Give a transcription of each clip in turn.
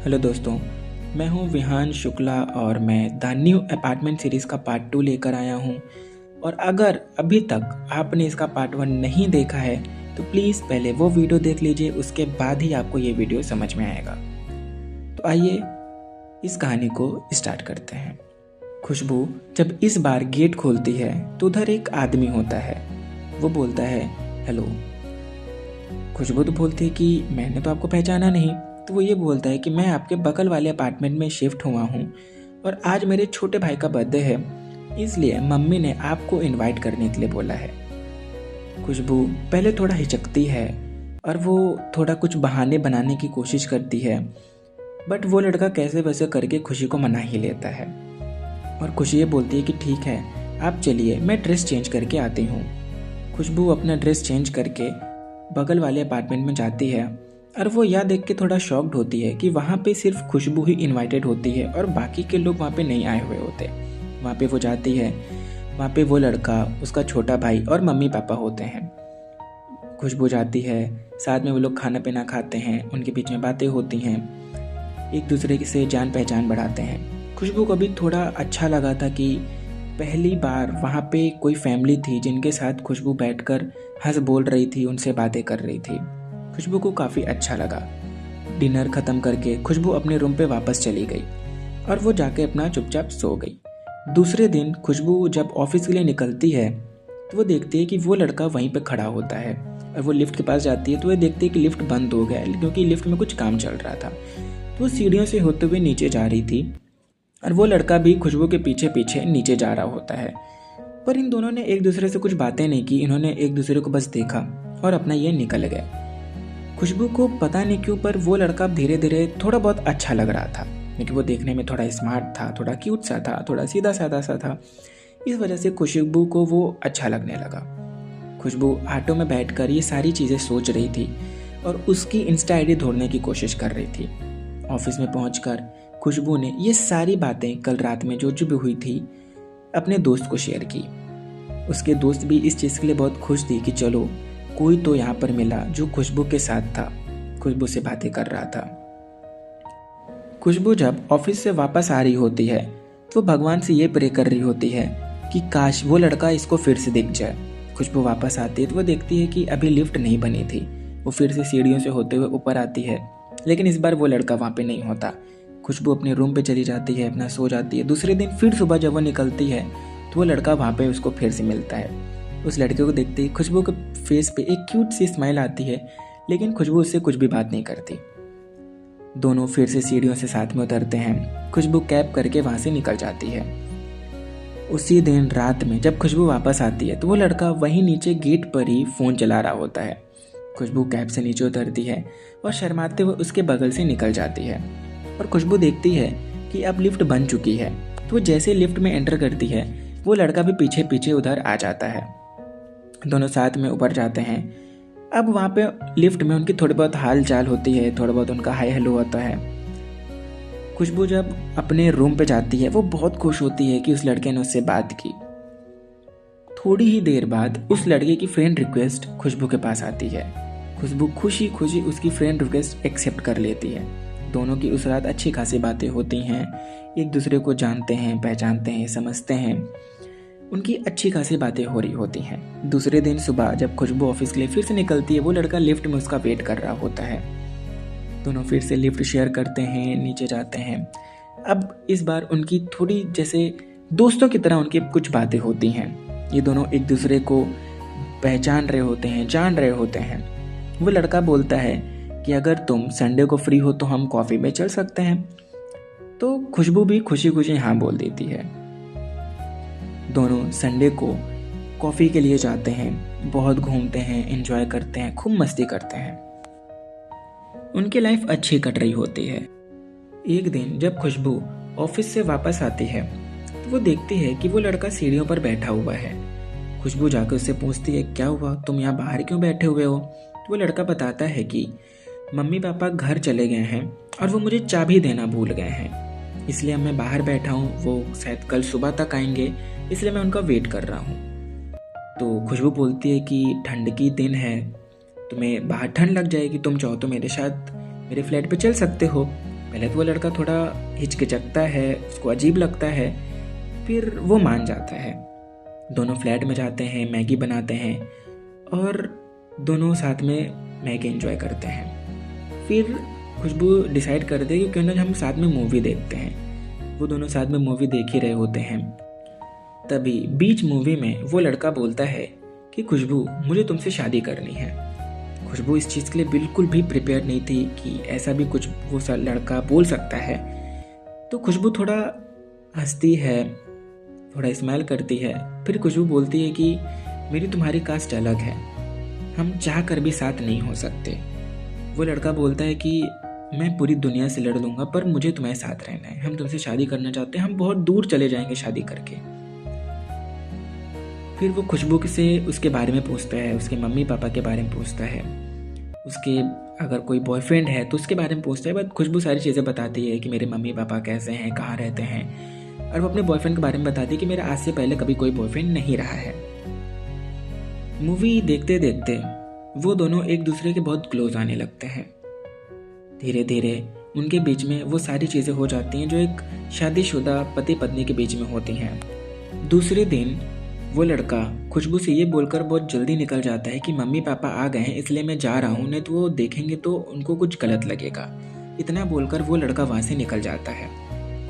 Hello दोस्तों, मैं हूं विहान शुक्ला और मैं द न्यू अपार्टमेंट सीरीज़ का पार्ट 2 लेकर आया हूं। और अगर अभी तक आपने इसका पार्ट 1 नहीं देखा है तो प्लीज़ पहले वो वीडियो देख लीजिए, उसके बाद ही आपको ये वीडियो समझ में आएगा। तो आइए इस कहानी को स्टार्ट करते हैं। खुशबू जब इस बार गेट खोलती है तो उधर एक आदमी होता है। वो बोलता है हेलो। खुशबू तो बोलती है कि मैंने तो आपको पहचाना नहीं। तो वो ये बोलता है कि मैं आपके बगल वाले अपार्टमेंट में शिफ्ट हुआ हूँ और आज मेरे छोटे भाई का बर्थडे है, इसलिए मम्मी ने आपको इनवाइट करने के लिए बोला है। खुशबू पहले थोड़ा हिचकती है और वो थोड़ा कुछ बहाने बनाने की कोशिश करती है, बट वो लड़का कैसे वैसे करके खुशी को मना ही लेता है। और खुशी ये बोलती है कि ठीक है, आप चलिए, मैं ड्रेस चेंज करके आती हूँ। खुशबू अपना ड्रेस चेंज करके बगल वाले अपार्टमेंट में जाती है और वो यह देख के थोड़ा शॉक्ड होती है कि वहाँ पे सिर्फ खुशबू ही इनवाइटेड होती है और बाकी के लोग वहाँ पे नहीं आए हुए होते। वहाँ पे वो जाती है, वहाँ पे वो लड़का, उसका छोटा भाई और मम्मी पापा होते हैं। खुशबू जाती है, साथ में वो लोग खाना पीना खाते हैं, उनके बीच में बातें होती हैं, एक दूसरे से जान पहचान बढ़ाते हैं। खुशबू को भी थोड़ा अच्छा लगा था कि पहली बार वहाँ पे कोई फैमिली थी जिनके साथ खुशबू बैठकर हंस बोल रही थी, उनसे बातें कर रही थी। खुशबू को काफ़ी अच्छा लगा। डिनर ख़त्म करके खुशबू अपने रूम पे वापस चली गई और वो जाके अपना चुपचाप सो गई। दूसरे दिन खुशबू जब ऑफिस के लिए निकलती है तो वो देखती है कि वो लड़का वहीं पे खड़ा होता है और वो लिफ्ट के पास जाती है तो वो देखती है कि लिफ्ट बंद हो गया है क्योंकि लिफ्ट में कुछ काम चल रहा था। तो वो सीढ़ियों से होते हुए नीचे जा रही थी और वो लड़का भी खुशबू के पीछे पीछे नीचे जा रहा होता है। पर इन दोनों ने एक दूसरे से कुछ बातें नहीं की, इन्होंने एक दूसरे को बस देखा और अपना ये निकल गए। खुशबू को पता नहीं क्यों पर वो लड़का धीरे धीरे थोड़ा बहुत अच्छा लग रहा था, क्योंकि वो देखने में थोड़ा स्मार्ट था, थोड़ा क्यूट सा था, थोड़ा सीधा साधा सा था। इस वजह से खुशबू को वो अच्छा लगने लगा। खुशबू ऑटो में बैठकर ये सारी चीज़ें सोच रही थी और उसकी इंस्टा आईडी ढूंढने की कोशिश कर रही थी। ऑफिस में पहुंचकर खुशबू ने ये सारी बातें कल रात में जो भी हुई थी अपने दोस्त को शेयर की। उसके दोस्त भी इस चीज़ के लिए बहुत खुश थी कि चलो कोई तो यहाँ पर मिला जो खुशबू के साथ था, खुशबू से बातें कर रहा था। खुशबू जब ऑफिस से वापस आ रही होती है तो भगवान से ये प्रे कर रही होती है कि काश वो लड़का इसको फिर से दिख जाए। खुशबू वापस आती है तो वो देखती है कि अभी लिफ्ट नहीं बनी थी। वो फिर से सीढ़ियों से होते हुए ऊपर आती है, लेकिन इस बार वो लड़का वहाँ पे नहीं होता। खुशबू अपने रूम पे चली जाती है, अपना सो जाती है। दूसरे दिन फिर सुबह जब वो निकलती है तो वो लड़का वहाँ पे उसको फिर से मिलता है। उस लड़के को देखते ही खुशबू के फेस पे एक क्यूट सी स्माइल आती है, लेकिन खुशबू उससे कुछ भी बात नहीं करती। दोनों फिर से सीढ़ियों से साथ में उतरते हैं। खुशबू कैब करके वहाँ से निकल जाती है। उसी दिन रात में जब खुशबू वापस आती है तो वो लड़का वहीं नीचे गेट पर ही फ़ोन चला रहा होता है। खुशबू कैब से नीचे उतरती है और शर्माते हुए उसके बगल से निकल जाती है। और खुशबू देखती है कि अब लिफ्ट बन चुकी है, तो जैसे लिफ्ट में एंटर करती है वो लड़का भी पीछे पीछे उधर आ जाता है। दोनों साथ में ऊपर जाते हैं। अब वहाँ पे लिफ्ट में उनकी थोड़ी बहुत हाल चाल होती है, थोड़ा बहुत उनका हाई हेलो होता है। खुशबू जब अपने रूम पे जाती है वो बहुत खुश होती है कि उस लड़के ने उससे बात की। थोड़ी ही देर बाद उस लड़के की फ्रेंड रिक्वेस्ट खुशबू के पास आती है। खुशबू खुशी खुशी उसकी फ्रेंड रिक्वेस्ट एक्सेप्ट कर लेती है। दोनों की उस रात अच्छी खासी बातें होती हैं, एक दूसरे को जानते हैं, पहचानते हैं, समझते हैं। उनकी अच्छी खासी बातें हो रही होती हैं। दूसरे दिन सुबह जब खुशबू ऑफिस के लिए फिर से निकलती है वो लड़का लिफ्ट में उसका वेट कर रहा होता है। दोनों फिर से लिफ्ट शेयर करते हैं, नीचे जाते हैं। अब इस बार उनकी थोड़ी जैसे दोस्तों की तरह उनकी कुछ बातें होती हैं। ये दोनों एक दूसरे को पहचान रहे होते हैं, जान रहे होते हैं। वो लड़का बोलता है कि अगर तुम संडे को फ्री हो तो हम कॉफ़ी में चल सकते हैं। तो खुशबू भी खुशी खुशी हाँ बोल देती है। दोनों संडे को कॉफ़ी के लिए जाते हैं, बहुत घूमते हैं, एंजॉय करते हैं, खूब मस्ती करते हैं। उनकी लाइफ अच्छी कट रही होती है। एक दिन जब खुशबू ऑफिस से वापस आती है तो वो देखती है कि वो लड़का सीढ़ियों पर बैठा हुआ है। खुशबू जाकर उससे पूछती है क्या हुआ, तुम यहाँ बाहर क्यों बैठे हुए हो? तो वो लड़का बताता है कि मम्मी पापा घर चले गए हैं और वो मुझे चाबी देना भूल गए हैं, इसलिए मैं बाहर बैठा हूँ। वो शायद कल सुबह तक आएंगे, इसलिए मैं उनका वेट कर रहा हूँ। तो खुशबू बोलती है कि ठंड की दिन है, तुम्हें बाहर ठंड लग जाएगी, तुम चाहो तो मेरे साथ मेरे फ्लैट पे चल सकते हो। पहले तो वो लड़का थोड़ा हिचकिचकता है, उसको अजीब लगता है, फिर वो मान जाता है। दोनों फ्लैट में जाते हैं, मैगी बनाते हैं और दोनों साथ में मैगी एंजॉय करते हैं। फिर खुशबू डिसाइड करते हैं कि क्यों ना हम साथ में मूवी देखते हैं। वो दोनों साथ में मूवी देख ही रहे होते हैं। तभी बीच मूवी में वो लड़का बोलता है कि खुशबू, मुझे तुमसे शादी करनी है। खुशबू इस चीज़ के लिए बिल्कुल भी प्रिपेयर नहीं थी कि ऐसा भी कुछ वो लड़का बोल सकता है। तो खुशबू थोड़ा हंसती है, थोड़ा स्माइल करती है। फिर खुशबू बोलती है कि मेरी तुम्हारी कास्ट अलग है, हम चाह कर भी साथ नहीं हो सकते। वो लड़का बोलता है कि मैं पूरी दुनिया से लड़ लूँगा पर मुझे तुम्हारे साथ रहना है, हम तुमसे शादी करना चाहते हैं, हम बहुत दूर चले जाएंगे शादी करके। फिर वो खुशबू से उसके बारे में पूछता है, उसके मम्मी पापा के बारे में पूछता है, उसके अगर कोई बॉयफ्रेंड है तो उसके बारे में पूछता है। बट खुशबू सारी चीज़ें बताती है कि मेरे मम्मी पापा कैसे हैं, कहाँ रहते हैं, और वो अपने बॉयफ्रेंड के बारे में बताती है कि मेरा आज से पहले कभी कोई बॉयफ्रेंड नहीं रहा है। मूवी देखते देखते वो दोनों एक दूसरे के बहुत क्लोज आने लगते हैं। धीरे धीरे उनके बीच में वो सारी चीज़ें हो जाती हैं जो एक शादीशुदा पति पत्नी के बीच में होती हैं। दूसरे दिन वो लड़का खुशबू से ये बोलकर बहुत जल्दी निकल जाता है कि मम्मी पापा आ गए हैं इसलिए मैं जा रहा हूँ, नहीं तो वो देखेंगे तो उनको कुछ गलत लगेगा। इतना बोलकर वो लड़का वहाँ से निकल जाता है।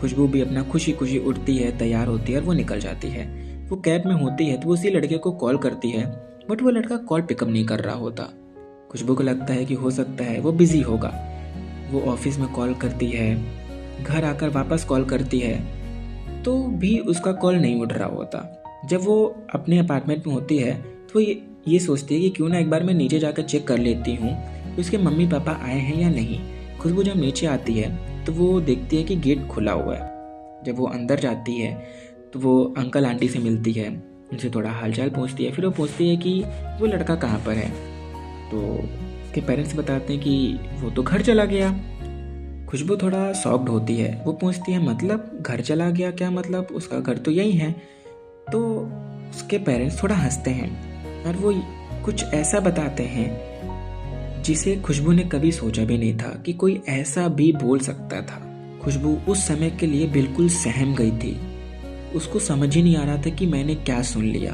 खुशबू भी अपना खुशी खुशी उठती है, तैयार होती है और वो निकल जाती है। वो कैब में होती है तो वो उसी लड़के को कॉल करती है, बट वो लड़का कॉल पिकअप नहीं कर रहा होता। खुशबू को लगता है कि हो सकता है वो बिजी होगा। वो ऑफिस में कॉल करती है, घर आकर वापस कॉल करती है तो भी उसका कॉल नहीं उठ रहा होता। जब वो अपने अपार्टमेंट में होती है तो ये सोचती है कि क्यों ना एक बार मैं नीचे जाकर चेक कर लेती हूँ कि उसके मम्मी पापा आए हैं या नहीं। खुशबू जब नीचे आती है तो वो देखती है कि गेट खुला हुआ है। जब वो अंदर जाती है तो वो अंकल आंटी से मिलती है, उनसे थोड़ा हालचाल पूछती है। फिर वो पूछती है कि वो लड़का कहाँ पर है, तो उसके पेरेंट्स बताते हैं कि वो तो घर चला गया। खुशबू थोड़ा शॉक्ड होती है। वो पूछती है मतलब घर चला गया, क्या मतलब, उसका घर तो यही है। तो उसके पेरेंट्स थोड़ा हंसते हैं और वो कुछ ऐसा बताते हैं जिसे खुशबू ने कभी सोचा भी नहीं था कि कोई ऐसा भी बोल सकता था। खुशबू उस समय के लिए बिल्कुल सहम गई थी। उसको समझ ही नहीं आ रहा था कि मैंने क्या सुन लिया।